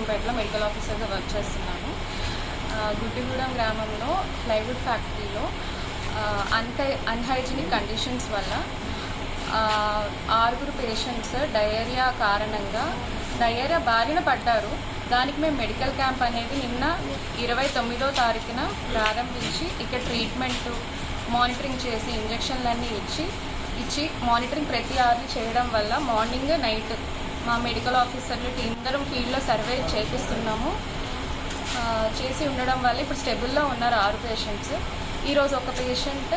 బేగంపేటలో medical ఆఫీసర్గా work చేస్తున్నాను. గుడ్డిగూడెం గ్రామంలో ప్లైవుడ్ ఫ్యాక్టరీలో అన్హైజీనిక్ కండిషన్స్ వల్ల 6 పేషెంట్స్ డయేరియా కారణంగా డయేరియా బారిన పడ్డారు. దానికి మేము మెడికల్ క్యాంప్ అనేది నిన్న 29వ తారీఖున ప్రారంభించి ఇక్కడ ట్రీట్మెంట్ మానిటరింగ్ చేసి ఇంజెక్షన్లన్నీ ఇచ్చి మానిటరింగ్ ప్రతి 6 చేయడం వల్ల మార్నింగ్ నైట్ మా మెడికల్ ఆఫీసర్లు టీం అందరం ఫీల్డ్లో సర్వే చేపిస్తున్నాము. చేసి ఉండడం వల్ల ఇప్పుడు స్టెబుల్లో ఉన్నారు 6 పేషెంట్స్. ఈరోజు ఒక patient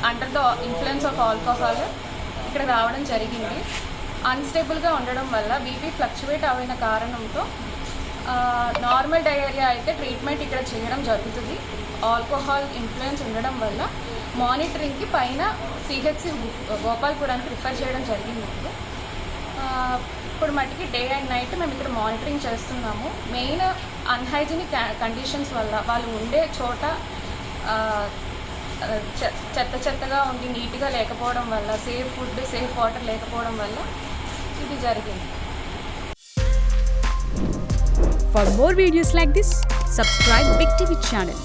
under the influence of alcohol ఇక్కడ రావడం జరిగింది. అన్స్టేబుల్గా ఉండడం వల్ల బీపీ ఫ్లక్చువేట్ అయిన కారణంతో నార్మల్ డయేరియా అయితే ట్రీట్మెంట్ ఇక్కడ చేయడం జరుగుతుంది. ఆల్కహాల్ ఇన్ఫ్లుయెన్స్ ఉండడం వల్ల మానిటరింగ్కి పైన సిహెచ్సి గోపాల్పురానికి రిఫర్ చేయడం జరిగింది. ఇప్పుడు మట్టికి డే అండ్ నైట్ మేము ఇక్కడ మానిటరింగ్ చేస్తున్నాము. మెయిన్ అన్హైజీనిక్ కండిషన్స్ వల్ల వాళ్ళు ఉండే చోట చెత్తగా ఉండి నీట్గా లేకపోవడం వల్ల, సేఫ్ ఫుడ్ సేఫ్ వాటర్ లేకపోవడం వల్ల ఇది జరిగింది. For more videos like this, subscribe Big TV channel.